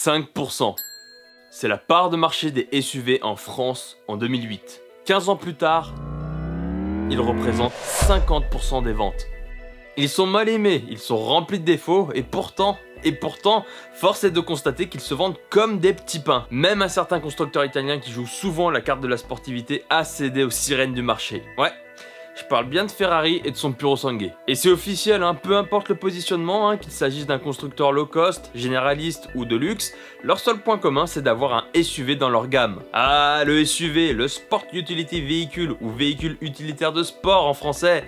5%. C'est la part de marché des SUV en France en 2008. 15 ans plus tard, ils représentent 50% des ventes. Ils sont mal aimés, ils sont remplis de défauts, et pourtant, force est de constater qu'ils se vendent comme des petits pains. Même un certain constructeur italien qui joue souvent la carte de la sportivité a cédé aux sirènes du marché. Ouais, je parle bien de Ferrari et de son Purosangue. Et c'est officiel, peu importe le positionnement, qu'il s'agisse d'un constructeur low cost, généraliste ou de luxe, leur seul point commun c'est d'avoir un SUV dans leur gamme. Ah, le SUV, le Sport Utility Vehicle ou véhicule utilitaire de sport en français.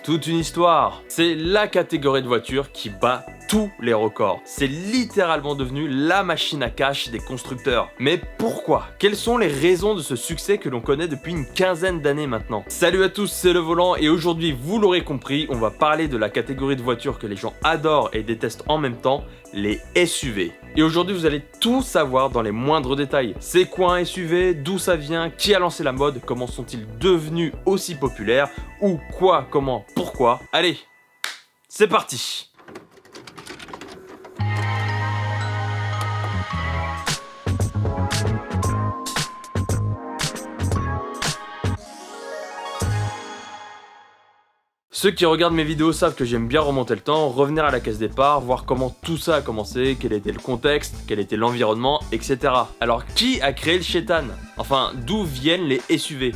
Toute une histoire. C'est la catégorie de voitures qui bat tous les records. C'est littéralement devenu la machine à cash des constructeurs. Mais pourquoi? Quelles sont les raisons de ce succès que l'on connaît depuis une quinzaine d'années maintenant? Salut à tous, c'est Le Volant et aujourd'hui, vous l'aurez compris, on va parler de la catégorie de voitures que les gens adorent et détestent en même temps, les SUV. Et aujourd'hui, vous allez tout savoir dans les moindres détails. C'est quoi un SUV? D'où ça vient? Qui a lancé la mode? Comment sont-ils devenus aussi populaires? Où? Quoi? Comment? Pourquoi? Allez, c'est parti! Ceux qui regardent mes vidéos savent que j'aime bien remonter le temps, revenir à la case départ, voir comment tout ça a commencé, quel était le contexte, quel était l'environnement, etc. Alors qui a créé le Chétan? Enfin, d'où viennent les SUV?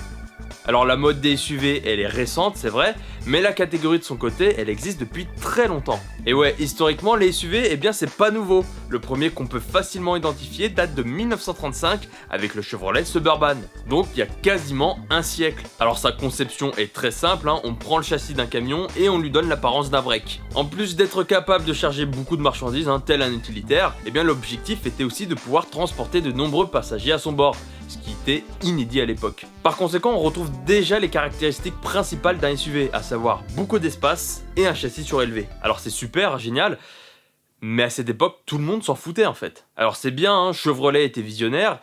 Alors la mode des SUV, elle est récente, c'est vrai, mais la catégorie de son côté, elle existe depuis très longtemps. Et ouais, historiquement, les SUV, eh bien c'est pas nouveau. Le premier qu'on peut facilement identifier date de 1935 avec le Chevrolet Suburban. Donc il y a quasiment un siècle. Alors sa conception est très simple, on prend le châssis d'un camion et on lui donne l'apparence d'un break. En plus d'être capable de charger beaucoup de marchandises, tel un utilitaire, eh bien l'objectif était aussi de pouvoir transporter de nombreux passagers à son bord, ce qui était inédit à l'époque. Par conséquent, on retrouve déjà les caractéristiques principales d'un SUV, à savoir beaucoup d'espace et un châssis surélevé. Alors c'est super, génial, mais à cette époque, tout le monde s'en foutait en fait. Alors c'est bien, Chevrolet était visionnaire,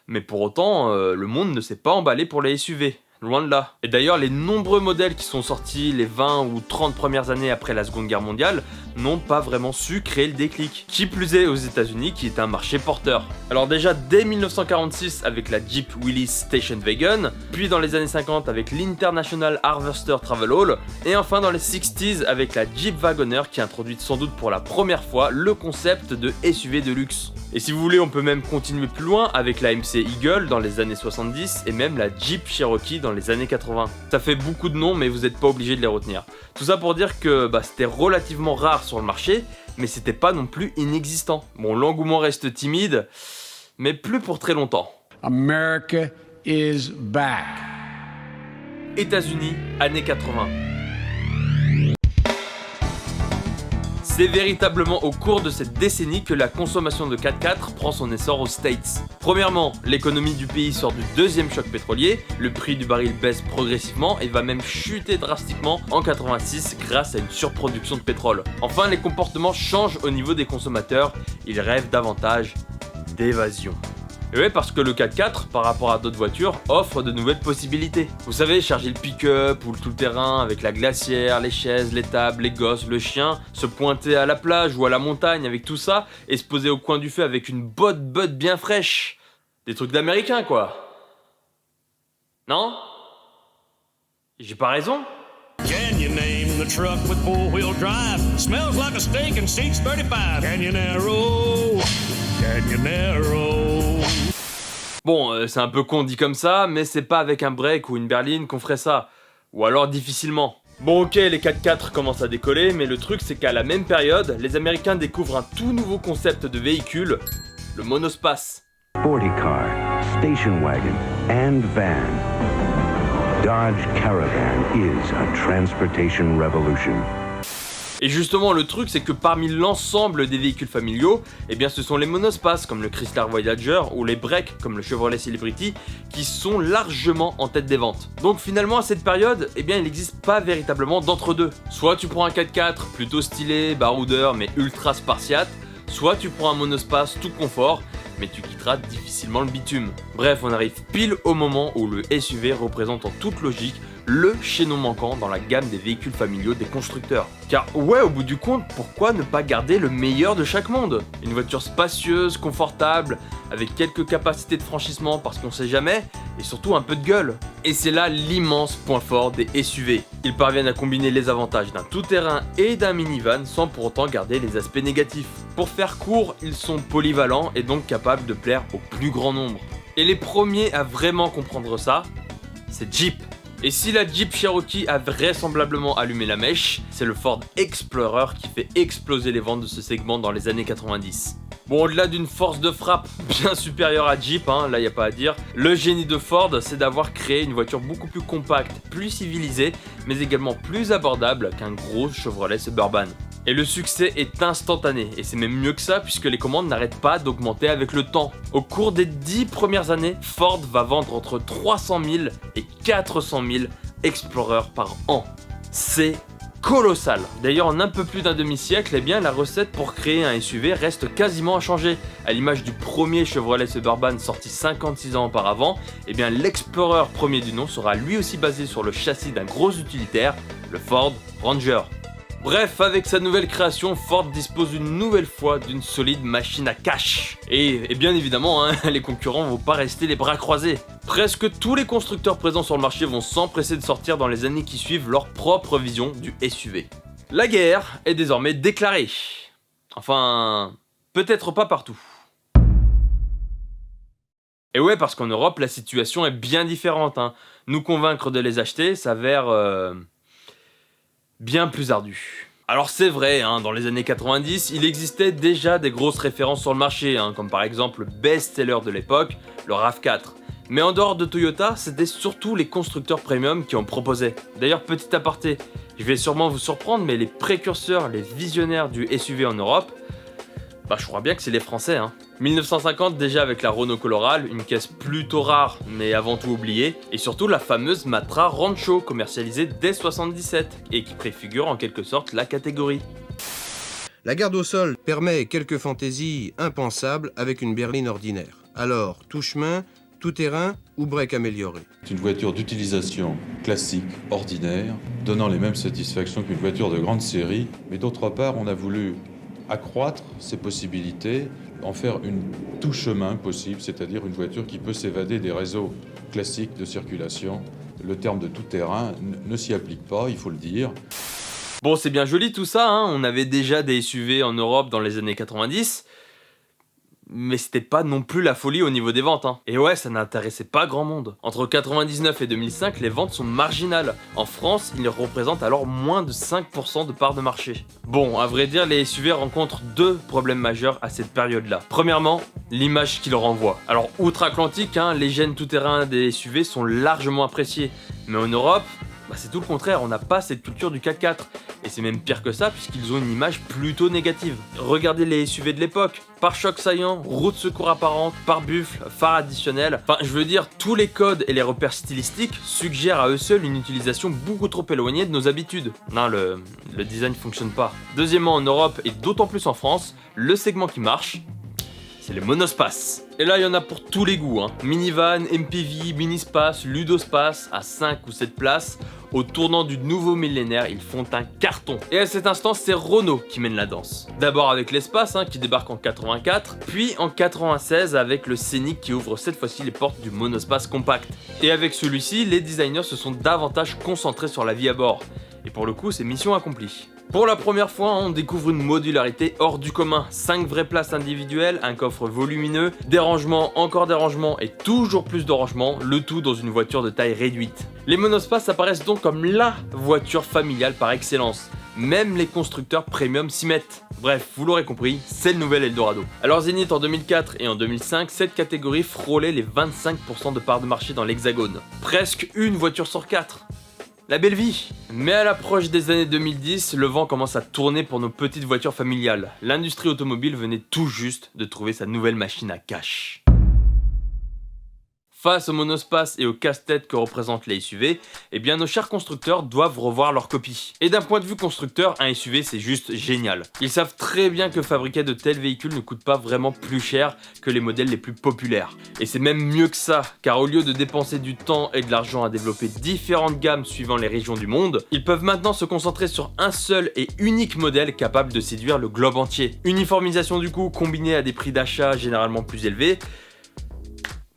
mais pour autant, le monde ne s'est pas emballé pour les SUV. Loin de là. Et d'ailleurs, les nombreux modèles qui sont sortis les 20 ou 30 premières années après la Seconde Guerre mondiale n'ont pas vraiment su créer le déclic. Qui plus est aux États-Unis, qui est un marché porteur. Alors déjà dès 1946 avec la Jeep Willys Station Wagon, puis dans les années 50 avec l'International Harvester Travelhall, et enfin dans les 60s avec la Jeep Wagoner qui introduit sans doute pour la première fois le concept de SUV de luxe. Et si vous voulez, on peut même continuer plus loin avec la MC Eagle dans les années 70 et même la Jeep Cherokee dans les années 80. Ça fait beaucoup de noms, mais vous n'êtes pas obligé de les retenir. Tout ça pour dire que c'était relativement rare sur le marché, mais c'était pas non plus inexistant. Bon, l'engouement reste timide, mais plus pour très longtemps. America is back. États-Unis, années 80. C'est véritablement au cours de cette décennie que la consommation de 4x4 prend son essor aux States. Premièrement, l'économie du pays sort du deuxième choc pétrolier, le prix du baril baisse progressivement et va même chuter drastiquement en 86 grâce à une surproduction de pétrole. Enfin, les comportements changent au niveau des consommateurs, ils rêvent davantage d'évasion. Et ouais, parce que le 4x4, par rapport à d'autres voitures, offre de nouvelles possibilités. Vous savez, charger le pick-up ou le tout-terrain avec la glacière, les chaises, les tables, les gosses, le chien, se pointer à la plage ou à la montagne avec tout ça, et se poser au coin du feu avec une bonne bud bien fraîche. Des trucs d'américains, quoi. Non? J'ai pas raison? Can you name the truck with four-wheel drive? Smells like a steak and seats 35. Canyonero, Canyonero. Bon, c'est un peu con dit comme ça, mais c'est pas avec un break ou une berline qu'on ferait ça. Ou alors difficilement. Bon ok, les 4x4 commencent à décoller, mais le truc c'est qu'à la même période, les Américains découvrent un tout nouveau concept de véhicule, le monospace. Sporty car, station wagon, and van. Dodge Caravan is a transportation revolution. Et justement, le truc, c'est que parmi l'ensemble des véhicules familiaux, eh bien, ce sont les monospaces comme le Chrysler Voyager ou les breaks comme le Chevrolet Celebrity qui sont largement en tête des ventes. Donc finalement, à cette période, eh bien, il n'existe pas véritablement d'entre-deux. Soit tu prends un 4x4 plutôt stylé, baroudeur mais ultra spartiate, soit tu prends un monospace tout confort, mais tu quitteras difficilement le bitume. Bref, on arrive pile au moment où le SUV représente en toute logique le chaînon manquant dans la gamme des véhicules familiaux des constructeurs. Car ouais, au bout du compte, pourquoi ne pas garder le meilleur de chaque monde? Une voiture spacieuse, confortable, avec quelques capacités de franchissement parce qu'on sait jamais, et surtout un peu de gueule. Et c'est là l'immense point fort des SUV. Ils parviennent à combiner les avantages d'un tout-terrain et d'un minivan sans pour autant garder les aspects négatifs. Pour faire court, ils sont polyvalents et donc capables de plaire au plus grand nombre. Et les premiers à vraiment comprendre ça, c'est Jeep. Et si la Jeep Cherokee a vraisemblablement allumé la mèche, c'est le Ford Explorer qui fait exploser les ventes de ce segment dans les années 90. Bon, au-delà d'une force de frappe bien supérieure à Jeep, là y a pas à dire, le génie de Ford, c'est d'avoir créé une voiture beaucoup plus compacte, plus civilisée, mais également plus abordable qu'un gros Chevrolet Suburban. Et le succès est instantané, et c'est même mieux que ça puisque les commandes n'arrêtent pas d'augmenter avec le temps. Au cours des 10 premières années, Ford va vendre entre 300 000 et 400 000 Explorer par an. C'est colossal. D'ailleurs, en un peu plus d'un demi-siècle, la recette pour créer un SUV reste quasiment inchangée. À l'image du premier Chevrolet Suburban sorti 56 ans auparavant, l'Explorer premier du nom sera lui aussi basé sur le châssis d'un gros utilitaire, le Ford Ranger. Bref, avec sa nouvelle création, Ford dispose une nouvelle fois d'une solide machine à cash. Et bien évidemment, les concurrents vont pas rester les bras croisés. Presque tous les constructeurs présents sur le marché vont s'empresser de sortir dans les années qui suivent leur propre vision du SUV. La guerre est désormais déclarée. Enfin, peut-être pas partout. Et ouais, parce qu'en Europe, la situation est bien différente. Nous convaincre de les acheter s'avère bien plus ardu. Alors c'est vrai, dans les années 90, il existait déjà des grosses références sur le marché, comme par exemple le best-seller de l'époque, le RAV4. Mais en dehors de Toyota, c'était surtout les constructeurs premium qui en proposaient. D'ailleurs, petit aparté, je vais sûrement vous surprendre, mais les précurseurs, les visionnaires du SUV en Europe, je crois bien que c'est les Français. 1950 déjà avec la Renault Colorale, une caisse plutôt rare mais avant tout oubliée, et surtout la fameuse Matra Rancho commercialisée dès 77 et qui préfigure en quelque sorte la catégorie. La garde au sol permet quelques fantaisies impensables avec une berline ordinaire. Alors, tout-chemin, tout-terrain ou break amélioré. C'est une voiture d'utilisation classique, ordinaire, donnant les mêmes satisfactions qu'une voiture de grande série, mais d'autre part, on a voulu accroître ses possibilités, en faire une tout-chemin possible, c'est-à-dire une voiture qui peut s'évader des réseaux classiques de circulation. Le terme de tout-terrain ne s'y applique pas, il faut le dire. Bon, c'est bien joli tout ça, on avait déjà des SUV en Europe dans les années 90, mais c'était pas non plus la folie au niveau des ventes. Et ouais, ça n'intéressait pas grand monde. Entre 99 et 2005, les ventes sont marginales. En France, ils représentent alors moins de 5% de part de marché. Bon, à vrai dire, les SUV rencontrent deux problèmes majeurs à cette période-là. Premièrement, l'image qu'ils renvoient. Alors, outre-Atlantique, les gènes tout-terrain des SUV sont largement appréciés. Mais en Europe, c'est tout le contraire, on n'a pas cette culture du 4x4. Et c'est même pire que ça puisqu'ils ont une image plutôt négative. Regardez les SUV de l'époque, pare-choc saillant, roue de secours apparente, pare-buffle, phare additionnel. Enfin, je veux dire, tous les codes et les repères stylistiques suggèrent à eux seuls une utilisation beaucoup trop éloignée de nos habitudes. Non, le design fonctionne pas. Deuxièmement, en Europe et d'autant plus en France, le segment qui marche, c'est les monospaces. Et là, il y en a pour tous les goûts. Minivan, MPV, Minispace, Ludospace, à 5 ou 7 places. Au tournant du nouveau millénaire, ils font un carton. Et à cet instant, c'est Renault qui mène la danse. D'abord avec l'Espace, qui débarque en 84, puis en 96 avec le Scénic qui ouvre cette fois-ci les portes du monospace compact. Et avec celui-ci, les designers se sont davantage concentrés sur la vie à bord. Et pour le coup, c'est mission accomplie. Pour la première fois, on découvre une modularité hors du commun. 5 vraies places individuelles, un coffre volumineux, des rangements, encore des rangements et toujours plus de rangements, le tout dans une voiture de taille réduite. Les monospaces apparaissent donc comme LA voiture familiale par excellence. Même les constructeurs premium s'y mettent. Bref, vous l'aurez compris, c'est le nouvel Eldorado. Alors Zénith en 2004 et en 2005, cette catégorie frôlait les 25% de part de marché dans l'Hexagone. Presque une voiture sur 4. La belle vie. Mais à l'approche des années 2010, le vent commence à tourner pour nos petites voitures familiales. L'industrie automobile venait tout juste de trouver sa nouvelle machine à cash. Face au monospace et au casse-tête que représentent les SUV, eh bien nos chers constructeurs doivent revoir leur copie. Et d'un point de vue constructeur, un SUV c'est juste génial. Ils savent très bien que fabriquer de tels véhicules ne coûte pas vraiment plus cher que les modèles les plus populaires. Et c'est même mieux que ça, car au lieu de dépenser du temps et de l'argent à développer différentes gammes suivant les régions du monde, ils peuvent maintenant se concentrer sur un seul et unique modèle capable de séduire le globe entier. Uniformisation du coût combinée à des prix d'achat généralement plus élevés,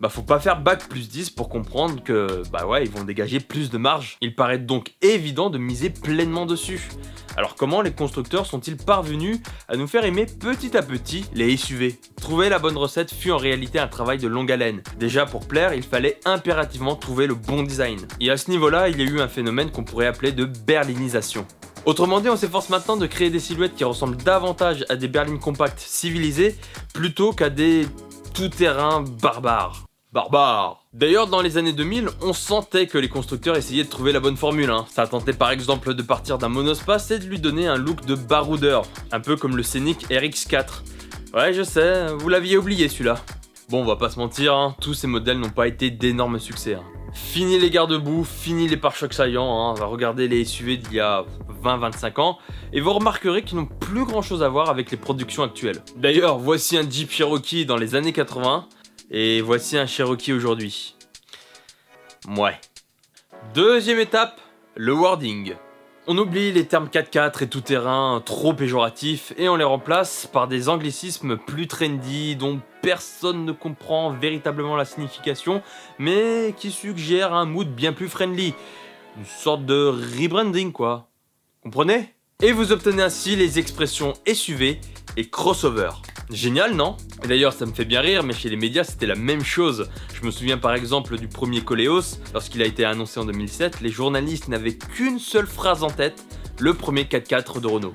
faut pas faire bac plus 10 pour comprendre que, ils vont dégager plus de marge. Il paraît donc évident de miser pleinement dessus. Alors comment les constructeurs sont-ils parvenus à nous faire aimer petit à petit les SUV? Trouver la bonne recette fut en réalité un travail de longue haleine. Déjà pour plaire, il fallait impérativement trouver le bon design. Et à ce niveau-là, il y a eu un phénomène qu'on pourrait appeler de berlinisation. Autrement dit, on s'efforce maintenant de créer des silhouettes qui ressemblent davantage à des berlines compactes civilisées plutôt qu'à des tout-terrain barbares. D'ailleurs, dans les années 2000, on sentait que les constructeurs essayaient de trouver la bonne formule. Ça tentait par exemple de partir d'un monospace et de lui donner un look de baroudeur, un peu comme le Scénic RX4. Ouais, je sais, vous l'aviez oublié celui-là. Bon, on va pas se mentir, tous ces modèles n'ont pas été d'énormes succès. Fini les garde-boue, fini les pare-chocs saillants, on va regarder les SUV d'il y a 20-25 ans, et vous remarquerez qu'ils n'ont plus grand chose à voir avec les productions actuelles. D'ailleurs, voici un Jeep Cherokee dans les années 80, et voici un Cherokee aujourd'hui. Ouais. Deuxième étape, le wording. On oublie les termes 4x4 et tout-terrain trop péjoratifs et on les remplace par des anglicismes plus trendy dont personne ne comprend véritablement la signification mais qui suggèrent un mood bien plus friendly. Une sorte de rebranding quoi. Comprenez ? Et vous obtenez ainsi les expressions SUV et crossover. Génial, non? Et d'ailleurs, ça me fait bien rire, mais chez les médias, c'était la même chose. Je me souviens par exemple du premier Koleos. Lorsqu'il a été annoncé en 2007, les journalistes n'avaient qu'une seule phrase en tête, le premier 4x4 de Renault.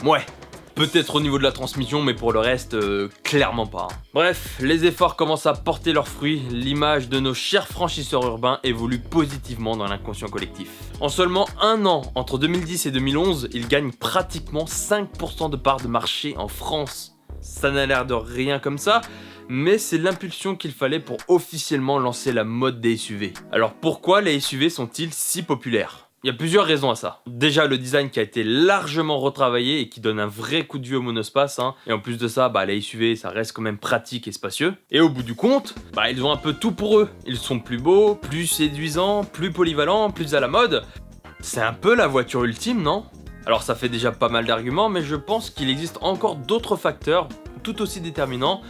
Ouais, peut-être au niveau de la transmission, mais pour le reste, clairement pas. Bref, les efforts commencent à porter leurs fruits, l'image de nos chers franchisseurs urbains évolue positivement dans l'inconscient collectif. En seulement un an, entre 2010 et 2011, ils gagnent pratiquement 5% de part de marché en France. Ça n'a l'air de rien comme ça, mais c'est l'impulsion qu'il fallait pour officiellement lancer la mode des SUV. Alors pourquoi les SUV sont-ils si populaires ? Il y a plusieurs raisons à ça. Déjà le design qui a été largement retravaillé et qui donne un vrai coup de vieux au monospace. Et en plus de ça, les SUV ça reste quand même pratique et spacieux. Et au bout du compte, ils ont un peu tout pour eux. Ils sont plus beaux, plus séduisants, plus polyvalents, plus à la mode. C'est un peu la voiture ultime, non ? Alors ça fait déjà pas mal d'arguments, mais je pense qu'il existe encore d'autres facteurs tout aussi déterminants,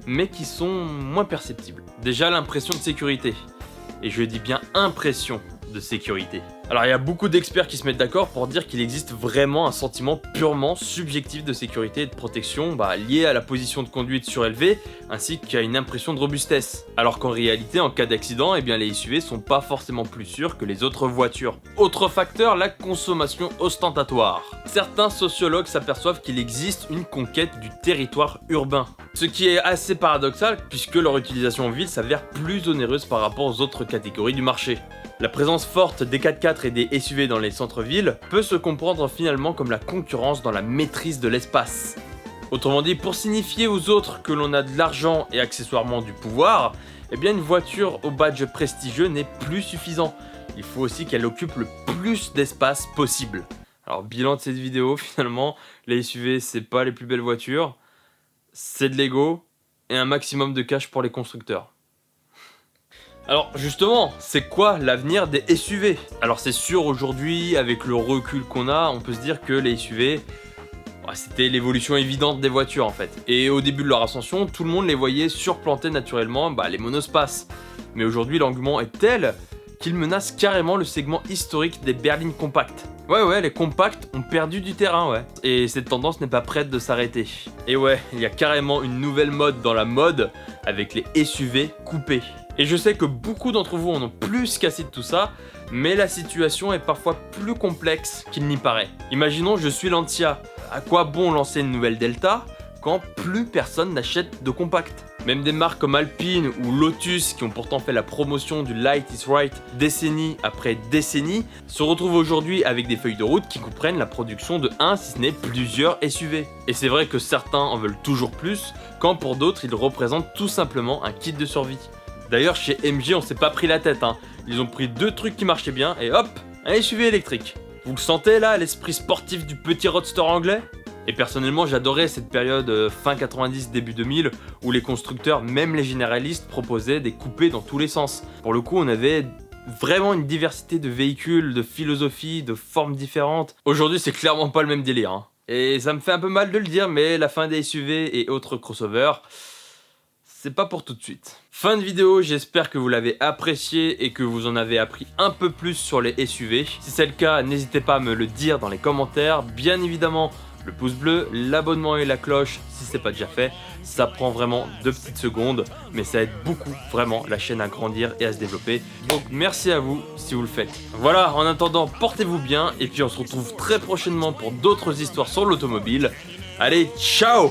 mais qui sont moins perceptibles. Déjà l'impression de sécurité. Et je dis bien impression de sécurité. Alors il y a beaucoup d'experts qui se mettent d'accord pour dire qu'il existe vraiment un sentiment purement subjectif de sécurité et de protection lié à la position de conduite surélevée ainsi qu'à une impression de robustesse. Alors qu'en réalité en cas d'accident, les SUV sont pas forcément plus sûrs que les autres voitures. Autre facteur, la consommation ostentatoire. Certains sociologues s'aperçoivent qu'il existe une conquête du territoire urbain. Ce qui est assez paradoxal puisque leur utilisation en ville s'avère plus onéreuse par rapport aux autres catégories du marché. La présence forte des 4x4 et des SUV dans les centres-villes peut se comprendre finalement comme la concurrence dans la maîtrise de l'espace. Autrement dit, pour signifier aux autres que l'on a de l'argent et accessoirement du pouvoir, une voiture au badge prestigieux n'est plus suffisant. Il faut aussi qu'elle occupe le plus d'espace possible. Alors bilan de cette vidéo, finalement, les SUV c'est pas les plus belles voitures, c'est de l'ego et un maximum de cash pour les constructeurs. Alors justement, c'est quoi l'avenir des SUV ? Alors c'est sûr aujourd'hui, avec le recul qu'on a, on peut se dire que les SUV, c'était l'évolution évidente des voitures en fait. Et au début de leur ascension, tout le monde les voyait surplanter naturellement les monospaces. Mais aujourd'hui l'engouement est tel qu'il menace carrément le segment historique des berlines compactes. Ouais, les compacts ont perdu du terrain, ouais. Et cette tendance n'est pas prête de s'arrêter. Et ouais, il y a carrément une nouvelle mode dans la mode avec les SUV coupés. Et je sais que beaucoup d'entre vous en ont plus qu'assez de tout ça, mais la situation est parfois plus complexe qu'il n'y paraît. Imaginons je suis Lancia, à quoi bon lancer une nouvelle Delta quand plus personne n'achète de compact ? Même des marques comme Alpine ou Lotus, qui ont pourtant fait la promotion du Light is Right décennie après décennie, se retrouvent aujourd'hui avec des feuilles de route qui comprennent la production de un, si ce n'est plusieurs SUV. Et c'est vrai que certains en veulent toujours plus, quand pour d'autres ils représentent tout simplement un kit de survie. D'ailleurs chez MG on s'est pas pris la tête, hein. Ils ont pris 2 trucs qui marchaient bien et hop, un SUV électrique. Vous le sentez là, l'esprit sportif du petit roadster anglais? Et personnellement j'adorais cette période fin 90, début 2000 où les constructeurs, même les généralistes, proposaient des coupés dans tous les sens. Pour le coup on avait vraiment une diversité de véhicules, de philosophies, de formes différentes. Aujourd'hui c'est clairement pas le même délire, hein. Et ça me fait un peu mal de le dire, mais la fin des SUV et autres crossovers, c'est pas pour tout de suite. Fin de vidéo, j'espère que vous l'avez apprécié et que vous en avez appris un peu plus sur les SUV. Si c'est le cas, n'hésitez pas à me le dire dans les commentaires. Bien évidemment, le pouce bleu, l'abonnement et la cloche si c'est pas déjà fait. Ça prend vraiment 2 petites secondes, mais ça aide beaucoup vraiment la chaîne à grandir et à se développer. Donc merci à vous si vous le faites. Voilà, en attendant, portez-vous bien et puis on se retrouve très prochainement pour d'autres histoires sur l'automobile. Allez, ciao!